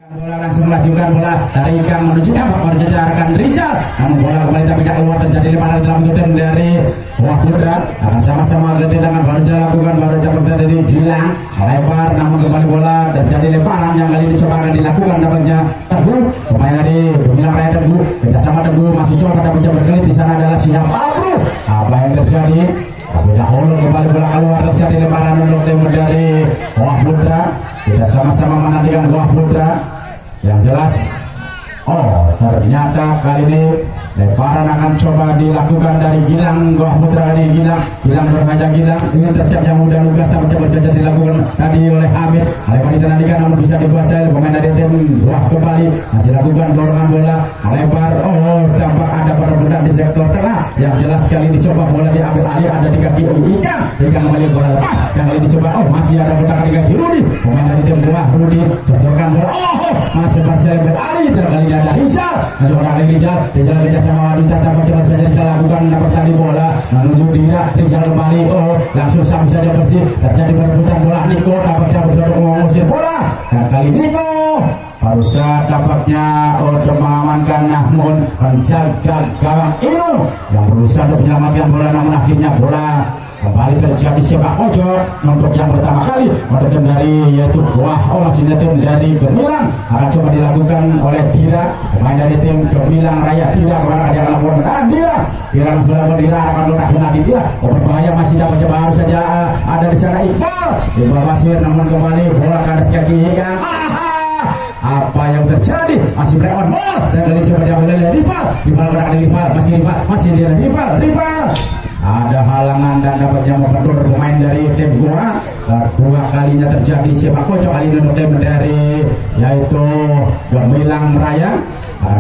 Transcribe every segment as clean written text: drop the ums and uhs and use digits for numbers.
Bola langsung melajukan bola dari Ikang menuju tembak baru saja rekan Rizal, namun bola kembali tapi keluar terjadi lemparan dalam tim dari Wah Putra. Akan sama-sama ketendangan baru saja lakukan baru dapat dari Gilang lebar, namun kembali bola terjadi lemparan yang kali ini coba akan dilakukan dapatnya Teguh, pemain dari Gemilang Raya Teguh kerjasama Teguh masih coba dapatnya berkelit di sana adalah siapa bro? Apa yang terjadi? Tapi dahulu kembali bola keluar terjadi lemparan untuk tim dari Wah Putra. Kita sama-sama menantikan Wah Putra. Yang jelas, ternyata kali ini lemparan akan coba dilakukan dari Gilang. Wah Putra kali ini Gilang bermaja Gilang ingin tersiap yang mudah lugas tapi coba saja dilakukan tadi oleh Hamid. Lebar ditandingkan namun bisa dikuasai pemain dari tim Wah kembali masih lakukan dorongan bola lebar. Tampak ada perebutan di sektor tengah. Yang jelas kali ini coba bola diambil alih ada di kaki Ikang kembali bola lepas. Yang kali ini coba masih ada pertahanan di kaki Rudi. Pemain dari tim Wah Rudi cocokkan bola. Masih berselebet alih dan kali ini ada Rizal. Masuk orang Rizal kerja sama wanita dapat coba saja Rizal lakukan dapat tali bola menuju Dira. Rizal kembali langsung sama saja bersih terjadi perebutan bola. Niko dapatnya bersama mengusir bola dan kali Niko Parusa dapatnya untuk mengamankan namun penjaga gawang Inu yang berusaha untuk menyelamatkan bola namun akhirnya bola kembali terjadi sepak pojok untuk yang pertama kali untuk tim dari yaitu Wah maksudnya tim dari Gemilang akan coba dilakukan oleh Dira, pemain dari tim Gemilang Raya. Dira kemana dia melakukan menahan Dira langsung lakukan Dira akan letak di Dira. Berbahaya masih dapat coba harus saja ada di sana Iqbal Masir namun kembali bola kandas kaki Ikang. Apa yang terjadi? Masih break on ball dan kali coba diambil oleh rival masih dia rival. Ada halangan dan dapatnya membentur pemain dari tim Gua. Kedua kalinya terjadi sepak pojok kali ini untuk tim dari yaitu Gemilang Raya.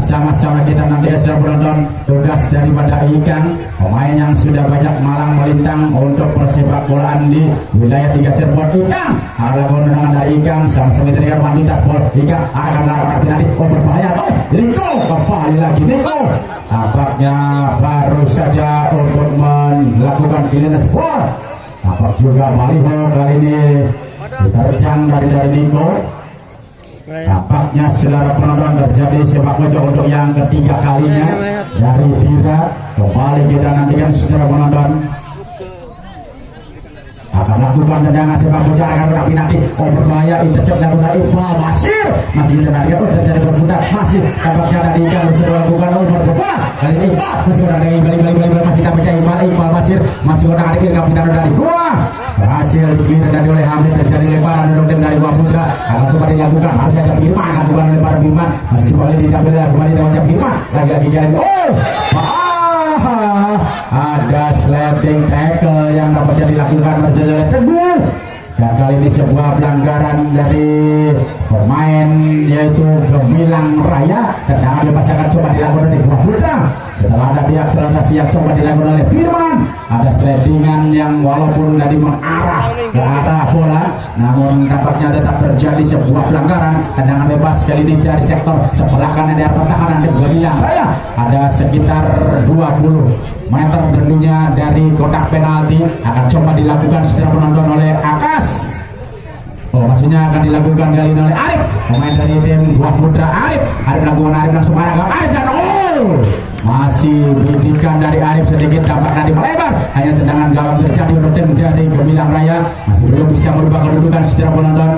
Sama-sama kita nanti sedang menonton tugas daripada Ikang, pemain yang sudah banyak malang melintang untuk persepak bolaan di wilayah 3 Cirebon. Ikang lakukan tendangan dari Ikang sama-sama kita dengan wanita sport. Ikang akan lakukan nanti berbahaya. Niko kembali lagi Niko. Tampaknya baru saja untuk melakukan pilihan sport. Tampak juga baliho kali ini diterjang dari Niko. Nampaknya saudara penonton terjadi sepak pojok untuk yang ketiga kalinya dari Dira. Kembali kita nantikan saudara penonton akan lakukan tendangan sepak pojok akan tetapi nanti berbahaya intercept lakukan Iqbal Masir masih kita nantikan terjadi berbudak masih dapatnya dari Ikang bisa dilakukan berbahaya kali ini Iqbal masih kotak dari balik masih dapatnya Iqbal Masir masih kotak dari kiri kapitan dari Gua berhasil dibeli dan oleh Hamid terjadi lemparan untuk tim dari Wah Putra akan coba dilakukan harus ada Firman lakukan lemparan Firman masih coba diambil kembali dapatnya Firman lagi jalan ada sliding tackle yang dapat dilakukan oleh Teguh dan kali ini sebuah pelanggaran dari pemain yaitu Gemilang Raya. Tendangan bebas akan coba dilakukan oleh Wah Putra setelah ada pihak akselerasi yang coba dilakukan oleh Firman. Ada slidingan yang walaupun tadi mengarah ke arah bola namun dapatnya tetap terjadi sebuah pelanggaran. Tendangan bebas kali ini dari sektor sebelah kanan dari pertahanan Gemilang Raya. Ada sekitar 20 meter tentunya dari kotak penalti akan coba dilakukan setelah penonton oleh Akas. Maksudnya akan dilakukan kali ini oleh Arif, pemain dari tim Wah Putra. Arif langsung arah ke Arif dan masih bidikan dari Arif sedikit dapat nanti melebar. Hanya tendangan gawang terjadi untuk tim dari Gemilang Raya. Masih belum bisa merubah kedudukan setelah penonton.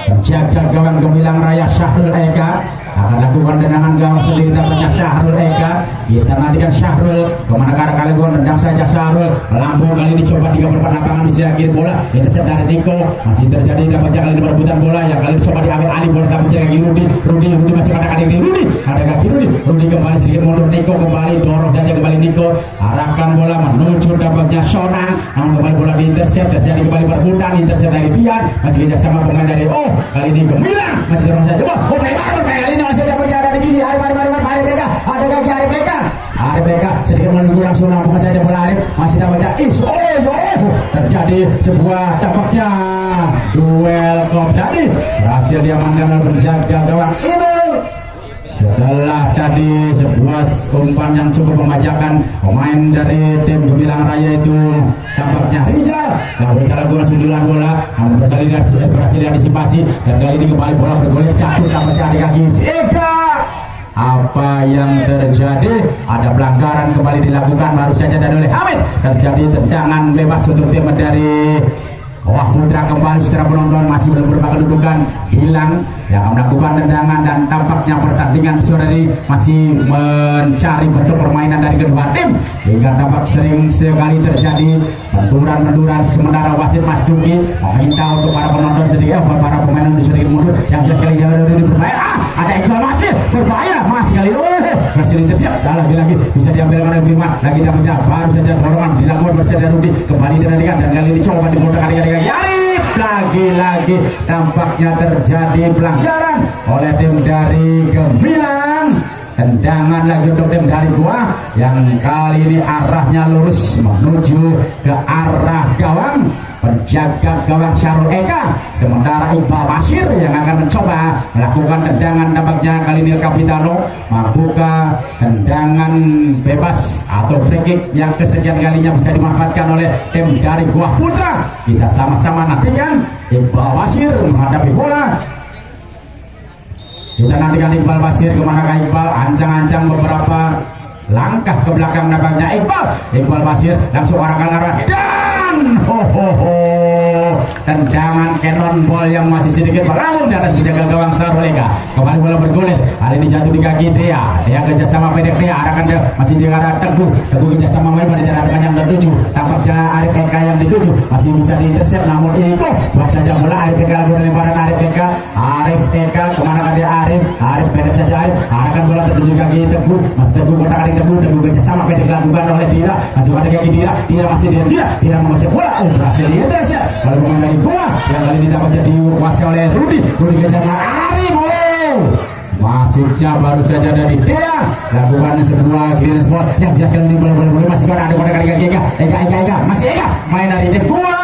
Penjaga gawang Gemilang Raya Syahrul Eka akan lakukan tendangan gawang sendiri dapatnya Syahrul Eka. Kita nantikan Syahrul kemana kali gol tendang saja Syahrul melambung kali ini coba 3 lapangan bisa kiri bola intercept dari Niko masih terjadi dapatnya kali ini perebutan bola yang kali ini coba diambil alih bola dapatnya kaki Rudi masih pada kaki Rudi kembali sedikit mundur Niko kembali dorong saja kembali Niko arahkan bola menuju dapatnya Sonang namun kembali bola di intercept terjadi kembali perebutan intercept dari Bian masih kerja sama pemain dari kali ini Gemilang masih dorong saja kali ini masih dapatnya ada di gigi Arif Beka ada kaki Arif Beka sedikit menunggu langsung lakukan saja bola Arif masih dapatnya terjadi sebuah dapatnya duel kop tadi berhasil diamankan oleh penjaga gawang ini Setelah tadi sebuah umpan yang cukup memajakan, pemain dari tim Gemilang Raya itu tampaknya Rizal yang berusaha lakukan sundulan bola, namun berhasil diantisipasi dan kali ini kembali bola bergulir jatuh tampaknya di kaki Vega. Apa yang terjadi? Ada pelanggaran kembali dilakukan baru saja dan oleh Hamid. Terjadi tendangan bebas untuk tim dari Wah Putra. Kembali secara penonton masih belum berubah kedudukan Gilang yang melakukan tendangan dan tampaknya pertandingan sore ini masih mencari bentuk permainan dari kedua tim hingga tampak sering sekali terjadi benturan-benturan. Sementara wasit Mas Duki meminta untuk para penonton sedikit para pemain untuk sedikit mundur yang jelas kali jangan dulu berbahaya. Ada Iqbal Masih berbahaya masih kali masih intercept dan lagi-lagi bisa diambil oleh Firman. Lagi dapatnya baru saja dorongan dilakukan bersama Rudi kembali dengan dan kali ini coba dimutar kali-kali Arif. Lagi-lagi tampaknya terjadi pelanggaran oleh tim dari Gemilang. Tendangan lagi untuk tim dari Goa yang kali ini arahnya lurus menuju ke arah gawang penjaga gawang Syarul Eka. Sementara Iqbal Basir yang akan mencoba melakukan tendangan, tampaknya kali ini Kapitano membuka tendangan bebas atau free kick yang kesekian kalinya bisa dimanfaatkan oleh tim dari Goa Putra. Kita sama-sama nantikan Iqbal Basir menghadapi bola. Kita nantikan Iqbal Basir kemana Iqbal, ancang-ancang beberapa langkah ke belakang nampaknya Iqbal Basir langsung arah dan tendangan cannonball yang masih sedikit melambung di atas penjaga gawang Saruleka. Kembali bola bergulir, kali ini jatuh di kaki Dia kerjasama pendek Dia arahkan dia masih di arah Teguh kerjasama main pada jarak panjang dan tujuh. Tampaknya Arif Eka yang dituju masih bisa diintercept, namun itu buat saja bola. Arif Eka lagi lemparan Arif Eka kemana kan dia Arif pendek saja Arif arahkan bola tertuju kaki Teguh, masih Teguh kotak kaki Teguh kerjasama pendek dilakukan oleh Dira, masih ada kaki Dira masih Dira mengocek bola, berhasil diintercept lalu pemain dari Goa yang kali ini dapat jadi kuasai oleh Rudi kerjasama Arif. Masuknya baru saja dari Dia lakukan sebuah clearance ball yang jelas kali ini boleh masih ada kotak kaki Eka masih Eka main dari tim Goa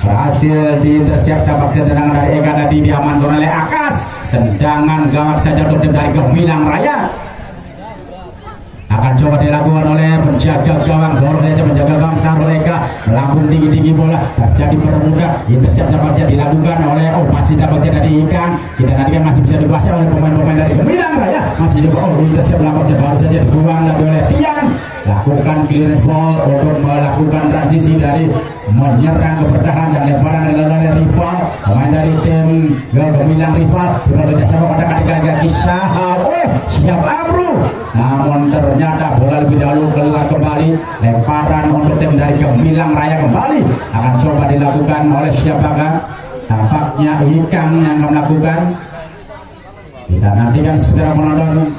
berhasil diintercept. Tampaknya tendangan dari Eka tadi diamankan oleh Akas. Tendangan gawang saja untuk tim dari Gemilang Raya akan coba dilakukan oleh penjaga gawang, baru saja penjaga gawang Saruleka melambung tinggi bola, terjadi perbudak intercept dapatnya dilakukan oleh masih dapatnya dari Ikan. Kita nantikan masih bisa dikuasai oleh pemain-pemain dari Gemilang Raya, masih juga intercept dapatnya baru saja dibuang lagi oleh Tian. Lakukan clearance ball untuk melakukan transisi dari menyerang ke pertahanan dan lemparan oleh rival pemain dari tim Gemilang rival bekerjasama pada kaki Sahab. Siap Amru, namun ternyata bola lebih dahulu keluar kembali. Lemparan untuk tim dari Gemilang Raya kembali akan coba dilakukan oleh siapakah? Tampaknya Ikang yang akan melakukan. Kita nantikan segera menonton.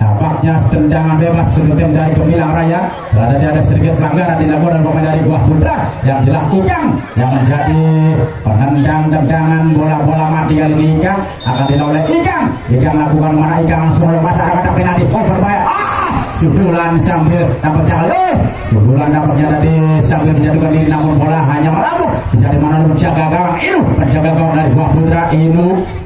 Tampaknya tendangan bebas untuk tim dari Gemilang Raya. Berada ada sedikit pelanggaran dilakukan oleh pemain dari Goa Putra yang jelas Ikang yang menjadi penendang tendangan bola mati kali ini. Ikang akan dilakukan Ikang lakukan mana Ikang langsung lepas arah kata penalti. Berbahaya. Sundulan sambil dapat sundulan dapatnya tadi sambil menjatuhkan diri, namun bola hanya melambung bisa dimana penjaga gawang penjaga gawang dari Goa Putra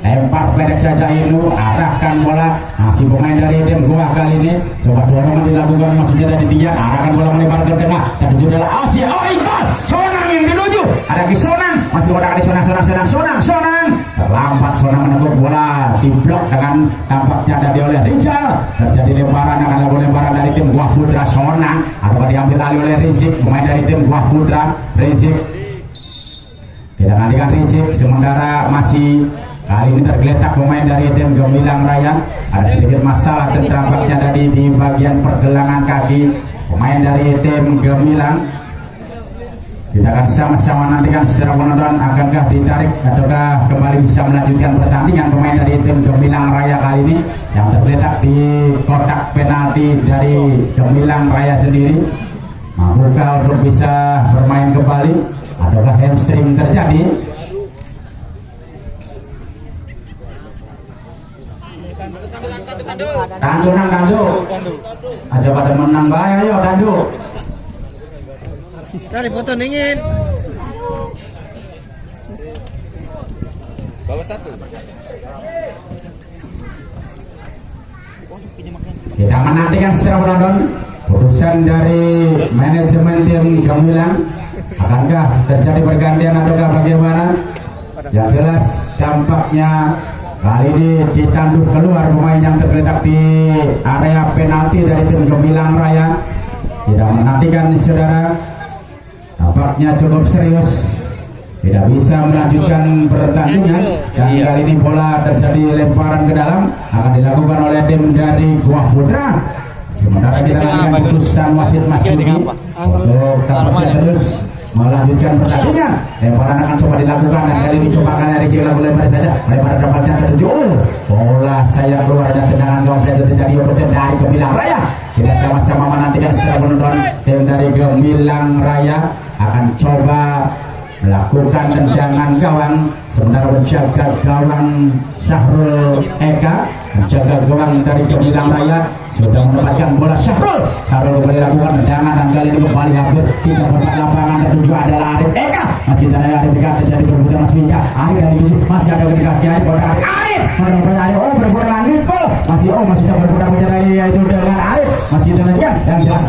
lempar pendek saja arahkan bola, masih pemain dari tim Goa kali ini coba dorongan dilakukan maksudnya dari dia arahkan bola melebar ke tengah dan tujuh adalah Asia. Iqbal Sonang yang dituju ada Sonang masih kotak di Sonang terlambat. Sonang menekuk bola di blok dengan tampaknya dari oleh Rizal. Terjadi lemparan akan lakukan lemparan dari tim Goa Putra. Sonang atau diambil alih oleh Rizik pemain dari tim Goa Putra. Rizik kita nantikan Rizik, sementara masih kali ini tergeletak pemain dari tim Gemilang Raya. Ada sedikit masalah tampaknya tadi di bagian pergelangan kaki pemain dari tim Gemilang. Kita akan sama-sama nantikan secara penonton akankah ditarik ataukah kembali bisa melanjutkan pertandingan pemain dari tim Gemilang Raya kali ini yang terletak di kotak penalti dari Gemilang Raya sendiri. Mampukah untuk bisa bermain kembali ataukah hamstring terjadi? Tandu aja pada menang bahaya yo Tandu. Tadi foto dingin. Bawah 1. Kita menantikan setelah penonton putusan dari manajemen tim Gemilang. Akankah terjadi pergantian ataukah bagaimana? Yang jelas tampaknya kali ini ditandur keluar pemain yang tergeletak di area penalti dari tim Gemilang Raya. Tidak menantikan saudara, tampaknya cukup serius, tidak bisa melanjutkan pertandingan. Dan kali ini bola terjadi lemparan ke dalam, akan dilakukan oleh tim dari Goa Putra. Sementara kita menantikan putusan wasit Mas Yudi untuk tampaknya terus melanjutkan pertandingan. Lemparan akan coba dilakukan, dan kali ini coba akan dari lagu lempar saja. Lemparan dapatnya tertuju, bola sayang keluar dan tendangan gawang saja terjadi untuk tim dari Gemilang Raya. Kita sama-sama menantikan setelah penonton tim dari Gemilang Raya akan coba melakukan tendangan gawang, sementara menjaga gawang Syahrul Eka, menjaga gawang dari Gemilang Raya sudah mendapatkan bola. Syahrul kembali lakukan tendangan, dan kali ini kembali hampir kita tempat lapangan tertuju adalah Arif Eka. Masih ada Arif Eka, terjadi perbuatan Mas Wika. Arif dari tujuh masih ada di kaki Arif, bola Arif menemukan Arif, berbuatan dengan Nicole, masih tak berbuatan dari yaitu dengan Arif, masih tendangan yang jelas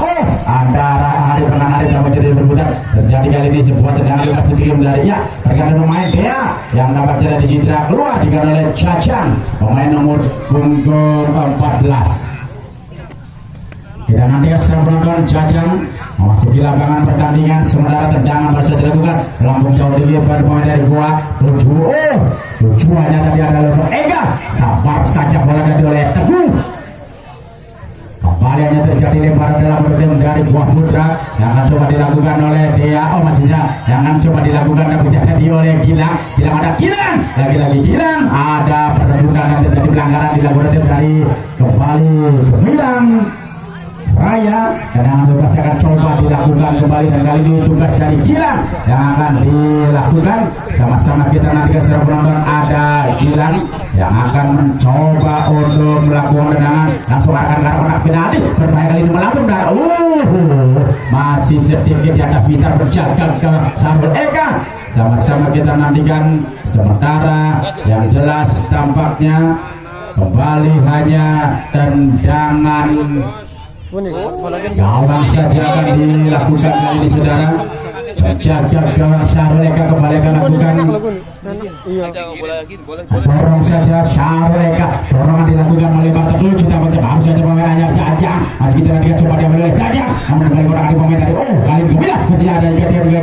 antara Arif dengan Arif yang menjadi berbuatan. Terjadi kali ini sebuah tendangan bebas dikirim dari tergantung pemain dia yang dapat jadi citra keluar diganti oleh Cacang, pemain nomor punggung 14. Kita nanti setelah penonton Cacang memasuki lapangan pertandingan, sementara tendangan baru saja dilakukan, lambung jauh dilihat pemain dari Goa. Tujuannya tadi adalah untuk Ega, sabar saja bola tadi oleh Teguh. Kembali hanya terjadi lemparan dalam tim dari Goa Putra yang akan coba dilakukan oleh Dea. Maksudnya yang akan coba dilakukan tapi jadi oleh Gilang. Ada Gilang, lagi-lagi Gilang, ada pertempuran yang terjadi, pelanggaran dilakukan tim dari kembali Gemilang Raya. Tendangan bebas akan coba dilakukan kembali, dan kali ini tugas dari Gilang yang akan dilakukan. Sama-sama kita nantikan secara penonton, ada Gilang yang akan mencoba untuk melakukan tendangan, langsung akan ke arah penalti. Berbahaya kali ini melambung dan masih sedikit di atas Mister berjaga ke Syahrul Eka. Sama-sama kita nantikan, sementara yang jelas tampaknya kembali hanya tendangan gawang saja akan dilakukan kali ini saudara. Jaga gawang Syahrul Eka kembali akan lakukan dorong saja Syahrul Eka, dorongan dilakukan melebar tertuju, tapi baru saja pemain anyar Cacang. Masih kita nanti coba diambil oleh Cacang, namun kembali kurang kali pemain dari kali ini Gemilang masih ada yang juga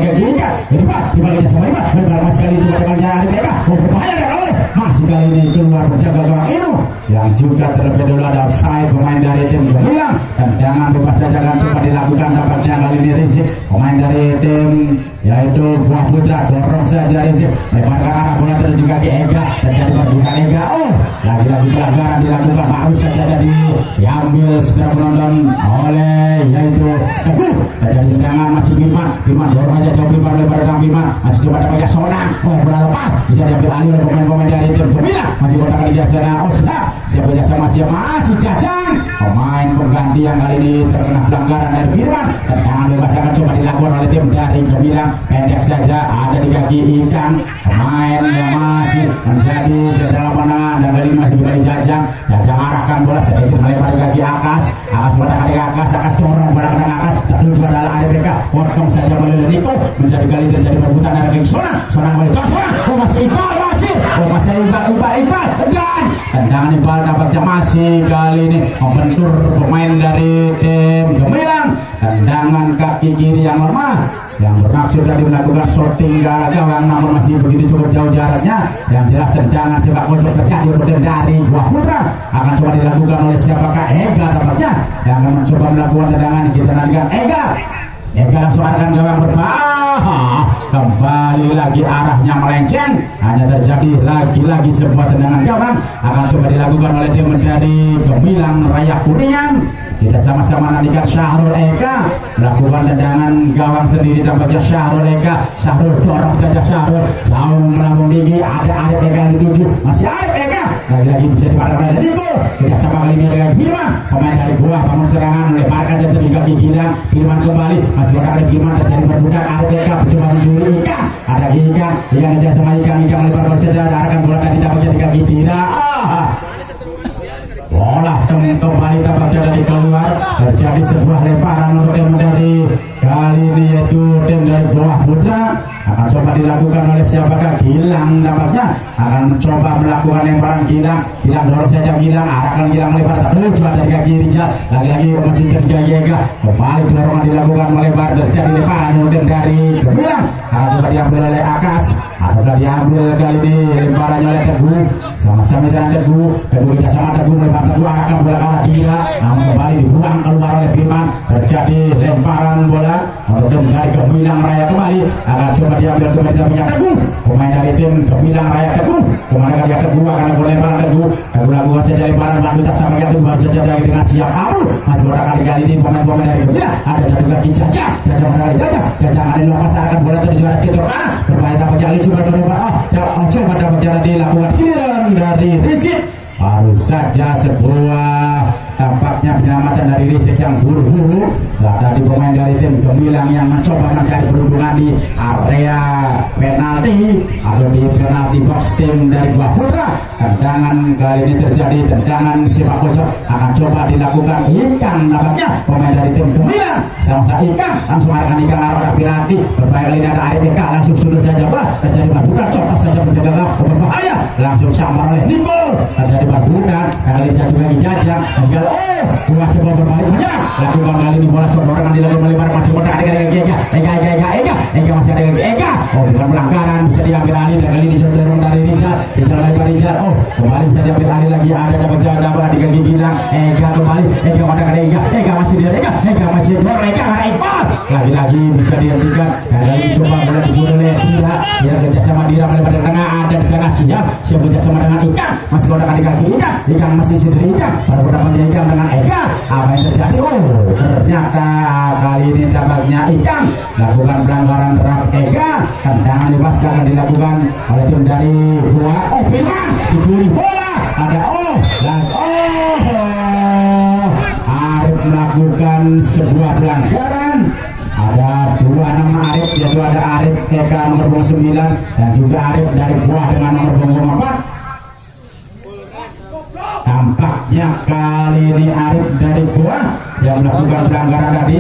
dibalik sama lima lebar masih kali coba dengan Syahrul Eka, berbahaya dan oleh masih kali ini keluar berjaga gawang itu yang juga terlebih dulu ada offside pemain dari tim Gemilang. Dan jangan bebas saja akan coba dilakukan, dapatnya kali ini Rizik, pemain dari tim yaitu Goa Putra, dorong saja Rizik, lebarkan arah bola terjun kaki Ega, terjadi perbuatan Ega. Lagi-lagi pelanggaran dilakukan, baru saja tadi diambil setelah penonton oleh yaitu Teguh. Terjadi tendangan, masih Firman dorong aja jauh, Firman lebar dengan Firman, masih coba dapatnya Sonang, bola lepas bisa diambil alih oleh pemain-pemain dari tim Gemilang. Masih kotakan di jasa sedap, siapa jasa masih Cacang, pemain pengganti yang kali ini terkena pelanggaran dari Firman. Tendangan bebas akan coba dilakukan oleh tim dari Gemilang, pendek saja ada di kaki Ikan, pemain yang masih menjadi dalam pandangan, dan kali ini masih kembali Cacang arahkan bola sedikit melebar di kaki Akas pada kaki Akas dorong bola ke Akas, tertuju adalah ADPK, potong saja oleh Niko, menjadi kali terjadi perebutan dari King Sonang balik masih Iqbal, dan tendangan Iqbal dapatnya masih kali ini membentur pemain dari tim Gemilang. Tendangan kaki kiri yang normal yang bermaksud tadi melakukan sorting ke arah gawang, namun masih begitu cukup jauh jaraknya. Yang jelas tendangan sepak pojok terjadi oleh dari Goa Putra, akan coba dilakukan oleh siapakah? Ega dapatnya yang akan mencoba melakukan tendangan. Kita nantikan Ega langsung arahkan gawang berbahaya, kembali lagi arahnya melenceng, hanya terjadi lagi-lagi sebuah tendangan gawang akan coba dilakukan oleh tim dari Gemilang Raya Kuningan. Kita sama-sama nantikan Syahrul Eka melakukan tendangan gawang sendiri, tampaknya Syahrul Eka, dorong saja Syahrul jauh melambung tinggi, ada Arif Eka yang dituju, masih Arif Eka lagi-lagi bisa dipandang oleh Niko. Kita sama kali ini dengan Firman, pemain dari Goa, bangun serangan melebarkan jatuh di kaki Gilang. Firman kembali, masih ada Firman, terjadi perbudak. Arif Eka mencoba mencuri Ikan, ada Ikan yang ngejar sama Ikan melebar bola saja, arahkan bola tadi dapatnya akan mencoba melakukan lemparan Gilang dorong saja Gilang, arahkan Gilang melebar tertuju dari kaki Rizal, lagi-lagi masih terjadi Ega, kembali dorongan dilakukan melebar terjadi lemparan kemudian dari Gilang akan coba diambil oleh Akas, apakah diambil kali ini lemparannya oleh Teguh, sama-sama dengan Teguh kerjasama Teguh melebar Teguh arahkan bola ke arah Dira, namun kembali dibuang keluar oleh Firman, terjadi lemparan bola kemudian dari Gemilang Raya kembali akan coba diambil kembali dari Teguh, pemain dari tim Gemilang Raya Teguh, kemana dia Teguh akan lemparan Teguh lakukan saja lemparan Bandutas tampaknya itu baru saja dari dengan siap Amru, masih berada kali ini pemain-pemain dari Gemilang, ada juga Jajang dari Jajang ada lepas arahkan bola terjadi ke kanan, berbahaya tampaknya Ali coba coba dapat dilakukan giliran dari Rizky, baru saja sebuah tampaknya penyelamatan dari Rizky yang buru-buru. Tadi pemain dari tim Gemilang yang mencoba mencari perhubungan di area penalti atau di penalti box tim dari Buah Putra. Tendangan kali ini terjadi, tendangan sepak pojok akan coba dilakukan Ikang, nampaknya pemain dari tim Gemilang sama-sama Ikang langsung arahkan Ikang arah penalti, berbahaya kali ini ada Arif Ikang langsung sudah saja terjadi Buah Putra contoh saja penjaga berbahaya langsung samar oleh Nicole, terjadi Buah Putra kali ini jatuh lagi Jajang segala Buah coba berbalik menyerang, lakukan kali ini bola sodoran dilakukan melebar masih kotak ada Ega masih ada Ega, bukan pelanggaran bisa diambil alih dan kali ini dorong dari Rizal Rizal, kembali bisa diambil alih lagi ada dapat jalan di kaki Gilang, Ega kembali Ega masih ada Ega masih dia Ega masih dorong Ega arah Iqbal lagi-lagi bisa dihentikan dan kali ini coba bola dicuri oleh Dira kerjasama Dira melebar ke tengah ada di sana siap kerjasama dengan Ika masih kotak di kaki Ika masih sendiri pada berdapat Ika dengan Ega, apa yang terjadi? Ternyata kali ini tampaknya Ikang lakukan pelanggaran terhadap Ega, tendangan bebas akan dilakukan oleh tim dari Buah. Firman dicuri bola, ada dan Arif melakukan sebuah pelanggaran. Ada dua nama Arif, yaitu ada Arif Eka nomor 9 dan juga Arif dari Buah dengan nomor 4. Tampaknya kali ini Arif dari Buah yang melakukan pelanggaran tadi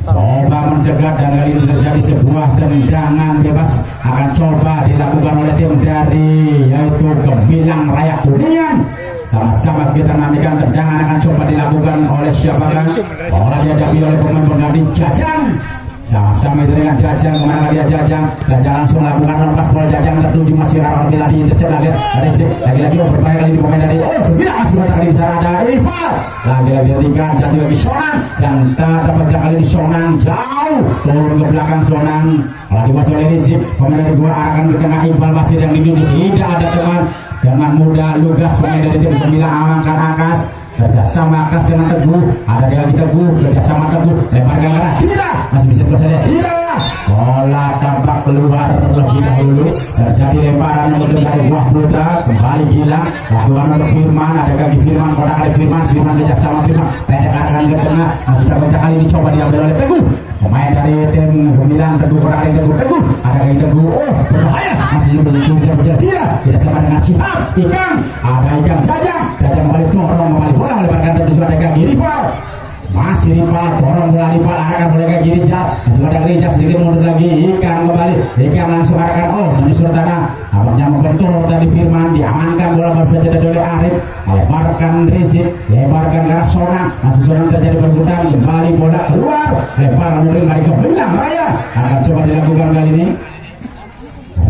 coba mencegat dan kali ini terjadi sebuah tendangan bebas akan coba dilakukan oleh tim dari yaitu Gemilang Raya Kuningan. Sama-sama kita nantikan tendangan akan coba dilakukan oleh siapakah, bola dihadapi oleh pemain pengganti Jajang. Sama-sama itu dengan Jajang, kemana dia Jajang langsung lakukan lepas bola Jajang tertuju masih arah lagi intercept lagi-lagi berbahaya kali ini pemain dari Gemilang masih bertahan di sana ada Irfan lagi-lagi hentikan jatuh lagi Sonang dan dapat kali ini Sonang jauh turun ke belakang Sonang lagi masih oleh Rizky, pemain dari Buah akan ke tengah Iqbal Basir yang ditunjuk tidak ada teman dengan mudah Lugas pemain dari tim Gemilang amankan Akas kerjasama Akas dengan Teguh, ada dia lagi Teguh kerjasama Teguh lempar ke arah Dira masih bisa terjadi Dira, bola tampak keluar lebih dahulu terjadi lemparan yang dari Buah Putra kembali Gilang lakukan untuk Firman, ada kaki Firman kotak kali Firman kerjasama Firman pendek akan ke tengah masih terbaca kali ini coba diambil oleh Teguh, pemain dari tim Gemilang Teguh kotak kali Teguh ada kaki Teguh berbahaya masih berjalan Dira kerjasama dengan Sihab Ikang, ada Ikang Jajang kembali dorong kembali bola melebarkan tertuju ada kaki rival masih rival dorong bola rival arahkan bola kaki Rizal masih ada Rizal sedikit mundur lagi Ikang kembali Ikang langsung arahkan menyusul tanah nampaknya membentur tadi Firman diamankan bola baru saja dari oleh Arif melebarkan Rizky lebarkan ke arah Sonang masih Sonang terjadi perbutan kembali bola keluar lebaran mungkin dari Gemilang Raya akan coba dilakukan kali ini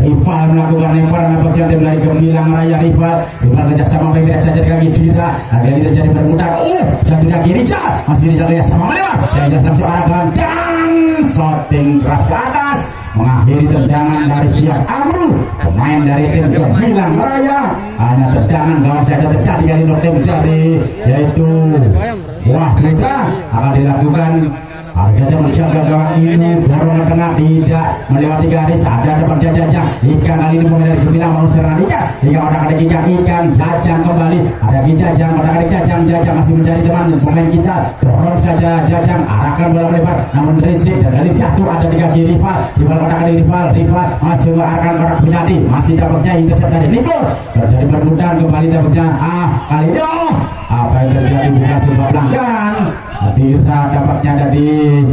rival melakukan lemparan nampaknya tim dari Gemilang Raya rival kerjasama baik saja dengan Dira lagi terjadi perbutan jatuh lagi Rizal masih Rizal kerjasama melewat dan langsung arahkan dan shooting keras ke atas mengakhiri tendangan dari Siap Amru pemain dari tim Gemilang Raya. Hanya tendangan gawang saja terjadi kali ini tim dari yaitu Buah Putra akan dilakukan. Harus saja menjaga gawang ini dorong ke tengah tidak melewati garis ada depan Jajang Ikan kali ini pemain dari Gemilang mau serang Ikan otak-atik Ikan Jajang kembali ada Jajang otak-atik Jajang masih mencari teman pemain kita dorong saja Jajang arahkan bola melebar namun Rizky dan kali jatuh ada di kaki rival otak-atik rival masih arahkan kotak penalti masih dapatnya intercept dari Nicole terjadi perbutan kembali dapatnya kali ini apa yang terjadi bukan sebuah pelanggaran Dira dapatnya dari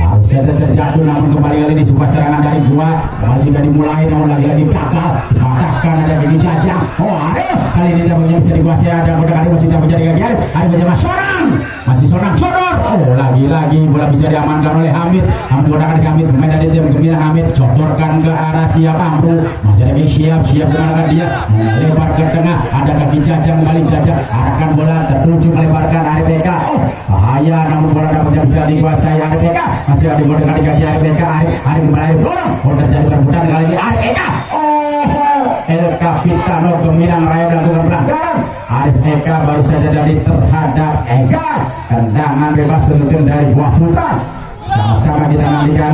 baru saja terjatuh, namun kembali kali ini sebuah serangan dari gua masih sudah dimulai, namun lagi-lagi gagal dimatahkan. Ada gigi Jajang. Oh Arif kali ini tampaknya bisa dikuasai. Ada mudah Arif masih dapat jadi kaki Arif menjadi Sonang, masih Sonang sodor. Oh lagi-lagi bola bisa diamankan oleh Hamid. Hamid gunakan Hamid, pemain dari tim Gemilang. Hamid codorkan ke arah siap Amru, masih ada siap gunakan dia melebar ke tengah. Ada kaki Jajang, kembali Jajang arahkan bola tertuju melebarkan Arif Eka. Oh bahaya, namun bola dapatnya bisa dikuasai Arif Eka. Masih ada bola kaki Arif Eka. Arif kembali dorong. Oh terjadi perebutan kali ini Arif Eka. Oh El Capitano Gemilang Raya melakukan pelanggaran. Arif Eka baru saja dari terhadap Eka. Tendangan bebas untuk tim dari Buah Putra. Sama-sama kita nantikan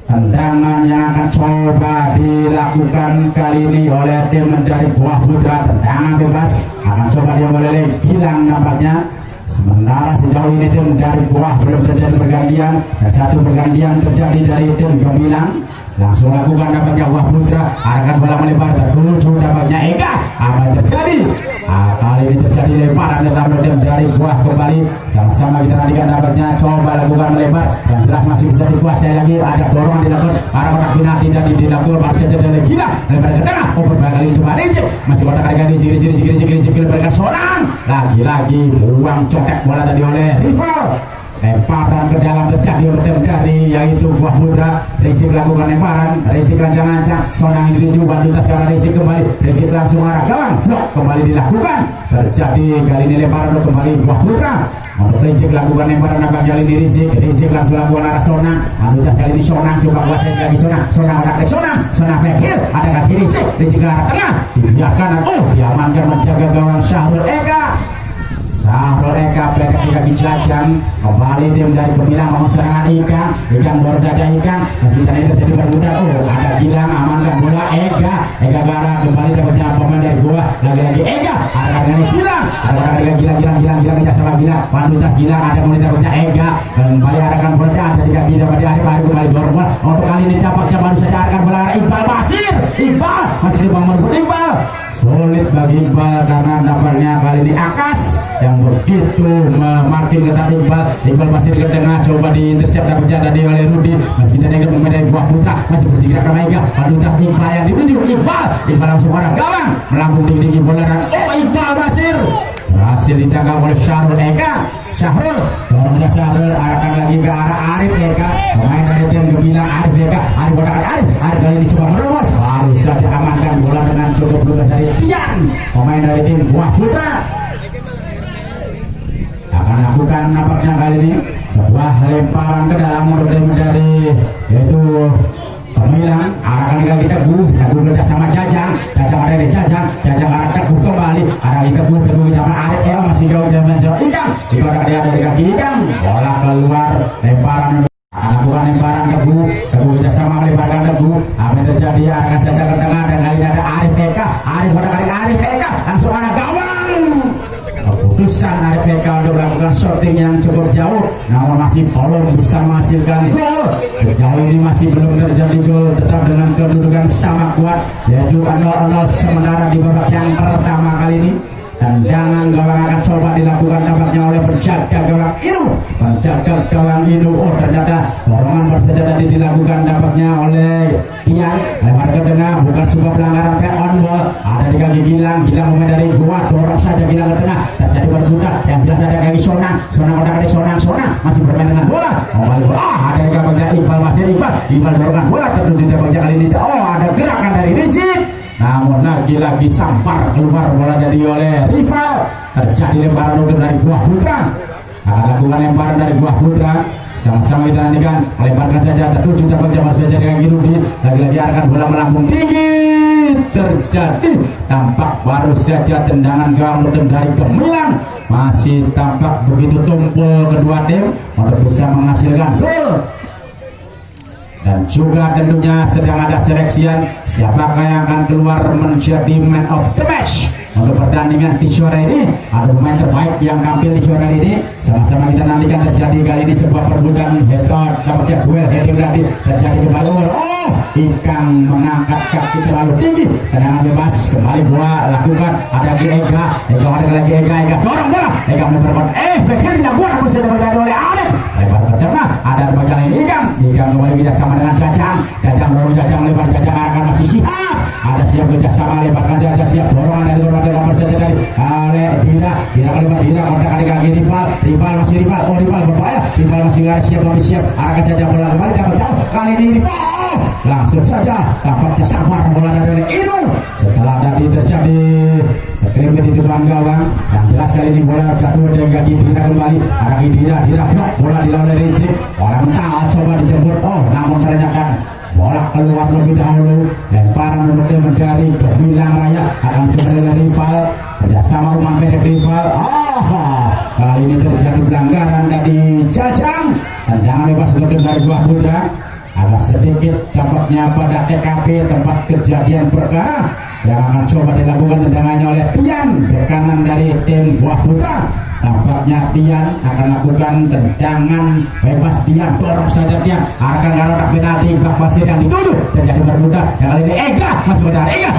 tendangan yang akan coba dilakukan kali ini oleh tim dari Buah Putra. Tendangan bebas akan coba diambil oleh Gilang nampaknya. Sementara sejauh ini tim dari Buah belum terjadi pergantian, dan satu pergantian terjadi dari tim Gemilang. Langsung lakukan dapatnya Buah Putra, arahkan bola melebar tertuju dapatnya Eka. Apa yang terjadi? Kali ini terjadi lemparan dari Buah kembali. Sama-sama kita nantikan dapatnya coba lakukan melebar, dan jelas masih bisa dikuasai lagi. Ada dorongan dilakukan arah kotak penalti dan dilakukan Marsha dari Gila lebar ke tengah. Oh beberapa kali coba Rizky, masih kotak kali di sini lebarkan seorang. Lagi-lagi buang cotek bola tadi oleh rival. Lemparan ke dalam terjadi dari yaitu Buah Putra. Rizky lakukan lemparan, Rizky rancang-rancang, Sonang dituju bantu tas karena Rizky kembali. Rizky langsung arah gawang, blok kembali dilakukan. Terjadi kali ini lemparan kembali Buah Putra. Untuk Rizky lakukan lemparan nampaknya kali ini Rizky langsung lakukan arah Sonang. Bantu tas kali ini Sonang coba kuasai lagi Sonang arah ke Sonang backhill, ada kaki Rizky ke arah tengah, dibiarkan. Oh diamankan menjaga gawang Syahrul Eka. Syahrul Eka belakang kaki Jajang. Kembali tim dari Gemilang mau serangan Ikan baru saja Ikan. Masih tadi terjadi perbutan. Oh ada Gilang amankan bola Eka gara kembali dapatnya pemain dari gua. Lagi-lagi Eka ada dengan Gilang. Ada Gilang kita salah Gilang. Bantu tas Gilang ada kembali dapatnya Eka. Kembali arahkan bola ada di kaki dapat di Arif kembali dorong bola. Untuk kali ini dapatnya baru saja arahkan bola Iqbal Basir. Iqbal masih di bawah merebut Iqbal. Sulit bagi Iqbal karena dapatnya kali ini Akas yang begitu memarking ketat Iqbal masih ke tengah, coba diintercept dapatnya tadi oleh Rudi. Masih kita dengan pemain dari Buah Putra masih berjirak ke Mega. Aduh Iqbal yang dituju Iqbal langsung arah gawang melambung tinggi bola dan Iqbal Basir berhasil ditangkap oleh Syahrul Eka. Syahrul dorongnya Syahrul arahkan lagi ke arah Arif Eka, pemain dari tim Gemilang. Arif Eka, Arif kali ini coba menerobos, baru saja amankan bola dengan cukup lugas dari Pian, pemain dari tim Buah Putra. Akan lakukan nampaknya kali ini sebuah lemparan ke dalam untuk tim dari yaitu Gemilang. Arahkan ke Teguh kerja sama Jajang ada di Jajang arah Teguh kembali, arah Teguh sama Arif Eka masih jauh Ikan ada di kaki Ikan, bola keluar. Lemparan akan lakukan lemparan Teguh kerja sama melebarkan Teguh. Apa yang terjadi? Arahkan saja ke tengah dan kali ini ada Arif Eka. Arif Eka langsung arah gawang. Keputusan Arif Eka untuk melakukan shooting yang cukup jauh, namun masih belum bisa menghasilkan gol. Sejauh ini masih belum terjadi gol, tetap dengan kedudukan sama kuat yaitu 0-0 sementara di babak yang pertama kali ini. Tendangan gawang akan coba dilakukan nampaknya oleh penjaga gawang Inu. Oh ternyata dorongan baru saja tadi dilakukan nampaknya oleh Tian. Lewat ke tengah, bukan sebuah pelanggaran on ball. Ada di kaki Gilang pemain dari Gua, dorong saja Gilang ke tengah. Terjadi perbutan yang jelas ada kaki Sonang masih bermain dengan bola. Ada di kaki Iqbal Basir. Iqbal dorongan bola tertuju tembaknya kali ini. Oh ada gerakan dari Rizky, namun lagi-lagi sampar keluar bola dari oleh rival. Terjadi lemparan untuk dari Buah Putra. Akan lakukan lemparan dari Buah Putra. Sama-sama kita nantikan, melemparkan saja tertuju dapatnya baru saja dengan Girudi. Lagi-lagi arahkan bola melambung tinggi. Terjadi tampak baru saja tendangan gawang untuk dari Gemilang. Masih tampak begitu tumpul kedua tim untuk bisa menghasilkan gol. Dan juga tentunya sedang ada seleksian siapakah yang akan keluar menjadi man of the match untuk pertandingan di sore ini. Ada pemain terbaik yang tampil di sore ini. Sama-sama kita nantikan terjadi kali ini sebuah perebutan head-on, dapatnya duel heading tadi terjadi kembali. Oh Ikan mengangkat kaki terlalu tinggi, tendangan bebas kembali bola lakukan. Ada lagi Eka ada lagi Eka dorong bola, Eka memperkuat backhill dilakukan, namun sudah terjadi oleh Arif. Lebar ke ke tengah ada bagian lain Ikang kembali kerjasama dengan Jajang dorong Jajang lebar Jajang akan masih siap ada siap kerjasama lebarkan Jajang siap dorongan dari orang nomor saja dari Dira lebar Dira kontak kaki kaki rival masih rival berbahaya rival masih siap akan Jajang bola kembali dapat jauh kali ini rival langsung saja tampaknya sabar bola dari Inu setelah tadi terjadi screen di depan gawang yang jelas kali ini bola jatuh dari kaki Dira kembali kaki Dira blok bola dilawan dari Rizik bola mental coba dijemput namun ternyata bola keluar lebih dahulu lemparan dari Gemilang Raya akan coba dari rival kerjasama rumah pendek rival kali ini terjadi pelanggaran dari Jajang tendangan bebas untuk dari Buah Putra agak sedikit tampaknya pada TKP tempat kejadian perkara yang akan coba dilakukan tendangannya oleh Tian berkanan dari tim Buah Putra tampaknya Tian akan lakukan tendangan bebas Tian dorong saja Tian akan karena penalti Bak Basir yang dituju dan jadi bermuda yang kali ini Ega masih bertahan Ega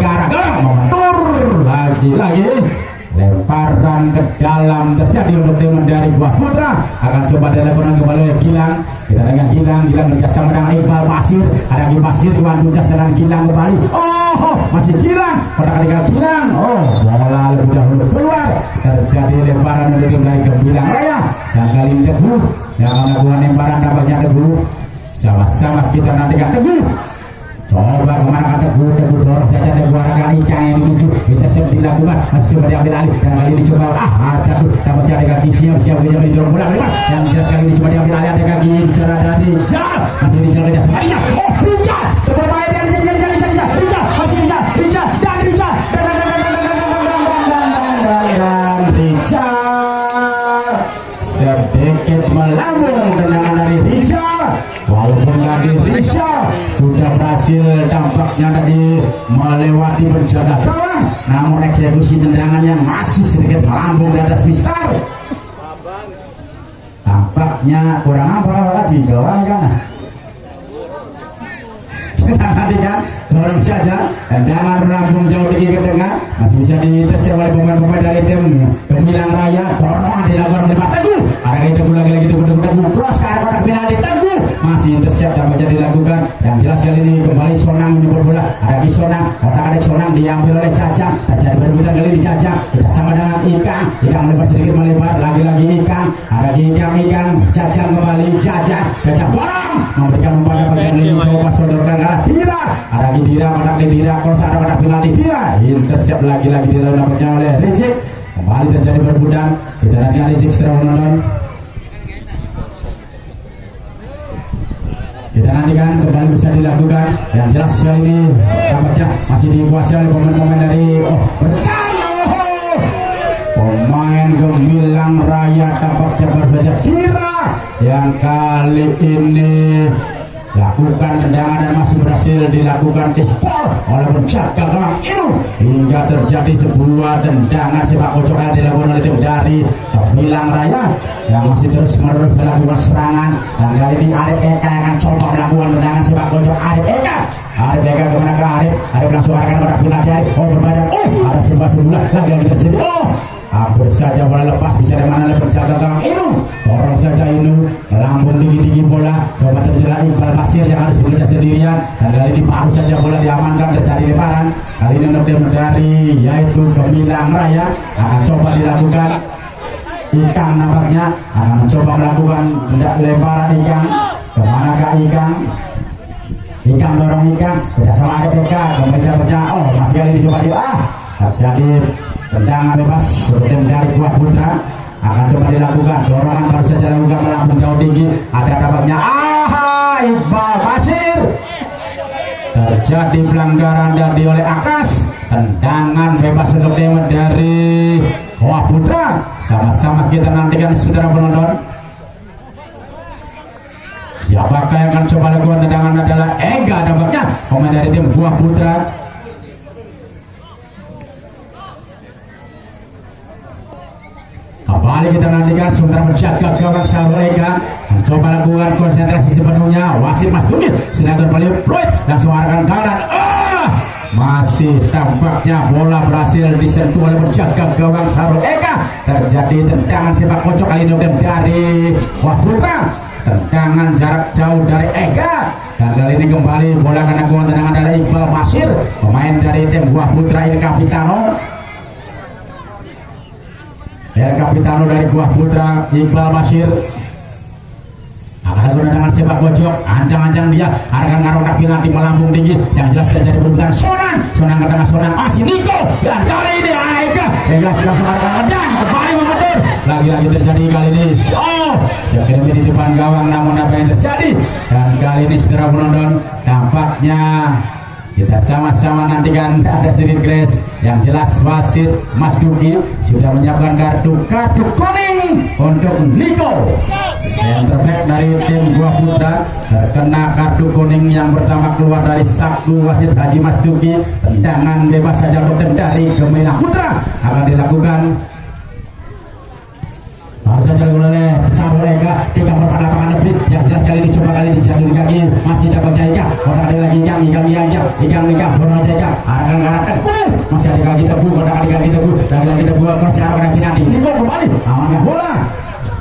arah gawang mengatur lagi lemparan ke dalam terjadi untuk tim dari Buah Putra akan coba dilakukan kembali oleh Gilang kita dengan Gilang kerjasama dengan Iqbal Pasir ada Pasir Iwan Dujas dengan Gilang kembali masih Gilang kotak kali Gilang bola lebih dahulu keluar terjadi lemparan untuk tim dari Gemilang Raya dan kali ini Teguh yang akan melakukan lemparan dapatnya Teguh sama-sama kita nantikan Teguh coba kemana Teguh dorong saja Teguh arahkan Ikang yang dituju intercept dilakukan masih coba diambil alih dan kali ini coba jatuh dapat dari kaki siap didorong bola lebar yang jelas kali ini coba diambil alih ada kaki di sana dari Rijal masih Rijal kerja sama Rijal bermain dari Rijal masih Rijal dan Rijal dan Rijal sedikit melambung tendangan dari Rijal walaupun lagi Rijal sudah berhasil tampaknya tadi melewati penjaga gawang namun eksekusi tendangan yang masih sedikit melambung di atas Mister tampaknya kurang apa lagi gawang kan tadi kan dorong saja tendangan melambung jauh di kiri tengah masih bisa diintercept oleh pemain-pemain dari tim Gemilang Raya dorongan dilakukan oleh Pak Teguh ada Teguh lagi Teguh cross ke arah kotak penalti Teguh masih intercept dapat jadi dilakukan yang jelas kali ini kembali Sonang menyebut bola ada Sonang kotak adik Sonang diambil oleh Jajang terjadi perebutan kali ini Jajang kita sama dengan Ikang melebar sedikit melebar lagi Ikang ada Ikang Jajang kembali Jajang borong memberikan umpan bagian ini coba sodorkan ke arah Dira ada Dira kotak Dira cross ada kotak penalti Dira intercept lagi Dira dapatnya oleh Rizik kembali terjadi perebutan kita nantikan Rizik setelah menonton kita nantikan kembali bisa dilakukan yang jelas kali ini tampaknya masih dikuasai oleh pemain-pemain dari pemain Gemilang Raya tampaknya baru saja Dira yang kali ini lakukan tendangan dan masih berhasil dilakukan kispol oleh penjaga gawang Inu hingga terjadi sebuah tendangan sepak pojok yang dilakukan oleh tim dari Gemilang Raya yang masih terus menerus melakukan serangan dan kali ini Arif Eka akan coba melakukan tendangan sepak pojok Arif Eka kemana ke Arif langsung arahkan kotak penalti Arif berbadan ada sebuah lagi terjadi hampir saja bola lepas bisa dari mana oleh penjaga gawang Inu dorong saja Inu melambung tinggi bola coba terjadi Iqbal Pasir yang harus bekerja sendirian dan kali ini baru saja bola diamankan terjadi lemparan kali ini untuk tim dari yaitu Gemilang Raya akan coba dilakukan Ikang nampaknya akan mencoba melakukan lemparan Ikang kemana ke Ikang dorong Ikang kerjasama Arif Eka kembali dapatnya masih kali ini coba terjadi tendangan bebas untuk tim dari Buah Putra akan coba dilakukan dorongan baru saja dilakukan melambung jauh tinggi ada dapatnya Iqbal Pasir terjadi pelanggaran dari oleh Akas tendangan bebas untuk tim dari Buah Putra sama-sama kita nantikan saudara penonton siapakah yang akan coba lakukan tendangan adalah Ega dapatnya pemain dari tim Buah Putra kembali kita nantikan sementara menjaga gawang Syahrul Ega mencoba lakukan konsentrasi sepenuhnya wasit Mas Tugil sedangkan kembali Floyd langsung arahkan kanan masih tampaknya bola berhasil disentuh oleh penjaga gawang Sarul Eka. Terjadi tendangan sepak pojok kali ini dari Wah Putra. Tendangan jarak jauh dari Eka, dan kali ini kembali bola kena tendangan dari Iqbal Masir, pemain dari tim Buah Putra El Capitano dari Buah Putra Iqbal Masir. Akan ada tendangan sepak pojok, ancang-ancang dia akan ngaronak penalti melambung tinggi, yang jelas terjadi perebutan. Sonang ke tengah, Sonang masih Niko, dan kali ini Eka langsung arahkan dan kembali mengedur. Lagi-lagi terjadi kali ini. Sekiranya di depan gawang, namun apa yang terjadi? Dan kali ini setelah menonton, tampaknya kita sama-sama nantikan ada sedikit grace. Yang jelas wasit Mas Duki sudah menyiapkan kartu kuning untuk Niko, center back dari tim Buah Putra, terkena kartu kuning yang pertama keluar dari sabtu wasit Haji Mas Duki. Tendangan bebas saja untuk tim dari Gemena Putra akan dilakukan. Harus saja oleh Sarul Eka di kamar lapangan lebih, yang jelas kali ini coba kali dijatuh di kaki, masih dapat Eka, orang ada lagi Igang bola Eka arahkan masih ada kaki Teguh, orang ada kaki Teguh, lagi Teguh cross ke arah penalti. Ini kembali amankan bola.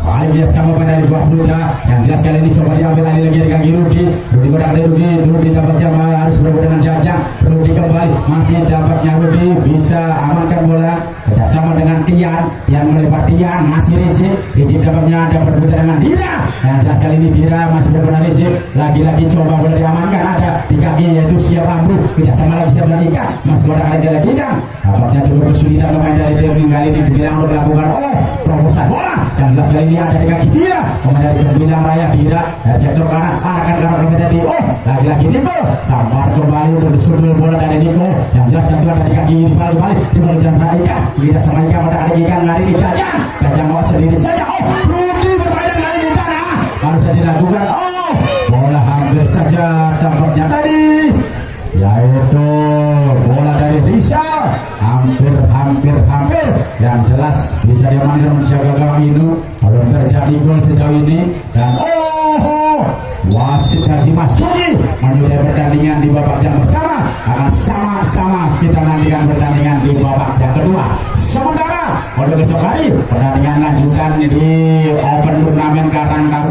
Balik dia sama dari Buah Putra, yang jelas kali ini coba diambil lagi dari kaki Rudi kodak dari Rudi dapatnya harus berbeda dengan Jajang. Rudi kembali, masih dapatnya Rudi, bisa amankan bola kerjasama dengan Tian melebar Tian, masih Rizky dapatnya, ada berbeda dengan Dira, yang jelas kali ini Dira masih berbeda Rizky, lagi-lagi coba bola diamankan, ada di kaki yaitu Siap Amru, kerjasama lagi Siap dan Ika, masih kodak ada lagi Ika, dapatnya cukup kesulitan pemain dari Devin kali ini dibilang untuk dilakukan oleh terobosan bola, yang jelas kali ini ada di kaki Dira, pemain dari Gembilang Raya. Dira dari sektor kanan arahkan ke arah tadi, lagi-lagi Niko sampar kembali untuk disundul bola dari Niko, yang jelas jatuh dari kaki ini balik di balik jambah Ika, kita sama Ika pada ada Ika hari ini Jajang mau sendiri saja. Rudi bermain kali ini tanah harus saja dilakukan. Bola hampir saja dapatnya tadi, yaitu bola dari Rizal, hampir yang jelas bisa diamankan menjaga gawang itu. Belum terjadi gol sejauh ini, dan wasit Haji Mas Duki menyudahi pertandingan di babak yang pertama. Akan sama-sama kita nantikan pertandingan di babak yang kedua. Sementara untuk besok hari pertandingan lanjutan di Open Turnamen Karangtaruna